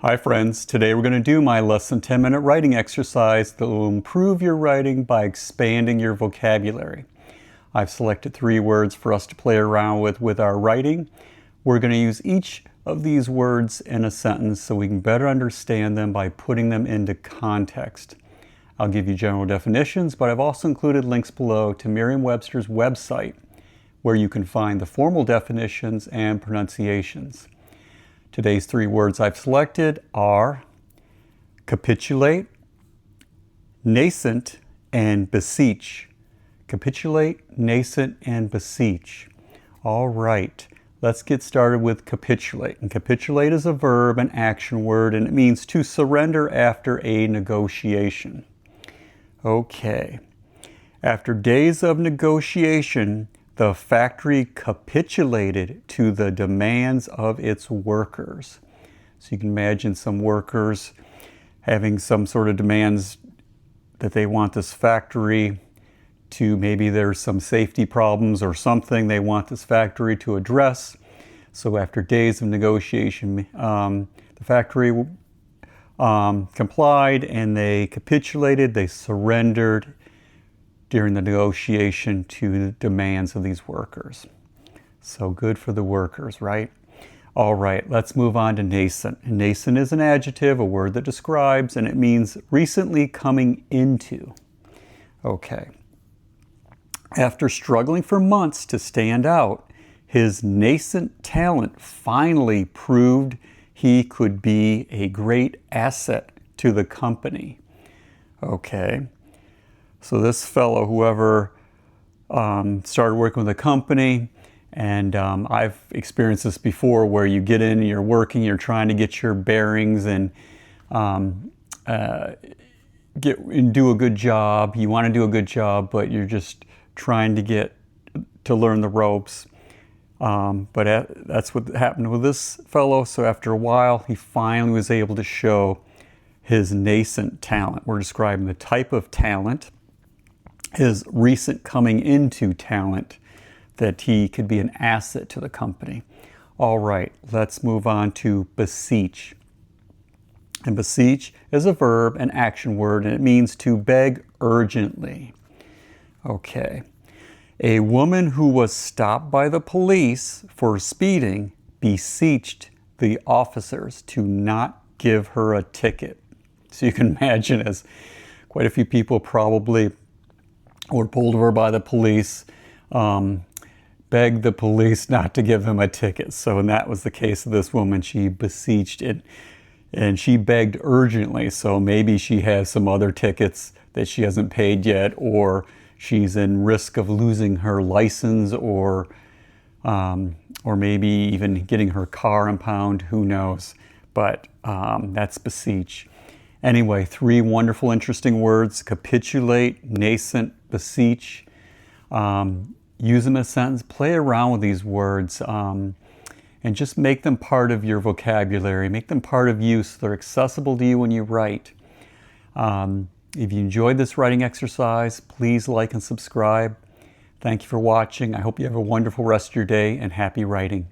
Hi friends, today we're going to do my less than 10-minute writing exercise that will improve your writing by expanding your vocabulary. I've selected 3 words for us to play around with our writing. We're going to use each of these words in a sentence so we can better understand them by putting them into context. I'll give you general definitions, but I've also included links below to Merriam-Webster's website where you can find the formal definitions and pronunciations. Today's 3 words I've selected are capitulate, nascent, and beseech. Capitulate, nascent, and beseech. All right, let's get started with capitulate. And capitulate is a verb, an action word, and it means to surrender after a negotiation. Okay, after days of negotiation, the factory capitulated to the demands of its workers. So you can imagine some workers having some sort of demands that they want this factory to, maybe there's some safety problems or something they want this factory to address. So after days of negotiation, the factory complied and they capitulated, they surrendered during the negotiation to the demands of these workers. So good for the workers, right? All right, let's move on to nascent. And nascent is an adjective, a word that describes, and it means recently coming into. Okay. After struggling for months to stand out, his nascent talent finally proved he could be a great asset to the company. Okay. So this fellow, whoever started working with a company, and I've experienced this before where you get in and you're working, you're trying to get your bearings and do a good job. You want to do a good job, but you're just trying to learn the ropes. That's what happened with this fellow. So after a while, he finally was able to show his nascent talent. We're describing the type of talent, his recent coming into talent, that he could be an asset to the company. All right, let's move on to beseech. And beseech is a verb, an action word, and it means to beg urgently. Okay. A woman who was stopped by the police for speeding beseeched the officers to not give her a ticket. So you can imagine, as quite a few people probably were pulled over by the police, begged the police not to give them a ticket. So, and that was the case of this woman. She beseeched it, and she begged urgently. So maybe she has some other tickets that she hasn't paid yet, or she's in risk of losing her license, or maybe even getting her car impounded. Who knows? But that's beseech. Anyway, 3 wonderful, interesting words: capitulate, nascent, beseech. Use them in a sentence. Play around with these words and just make them part of your vocabulary. Make them part of you so they're accessible to you when you write. If you enjoyed this writing exercise, please like and subscribe. Thank you for watching. I hope you have a wonderful rest of your day and happy writing.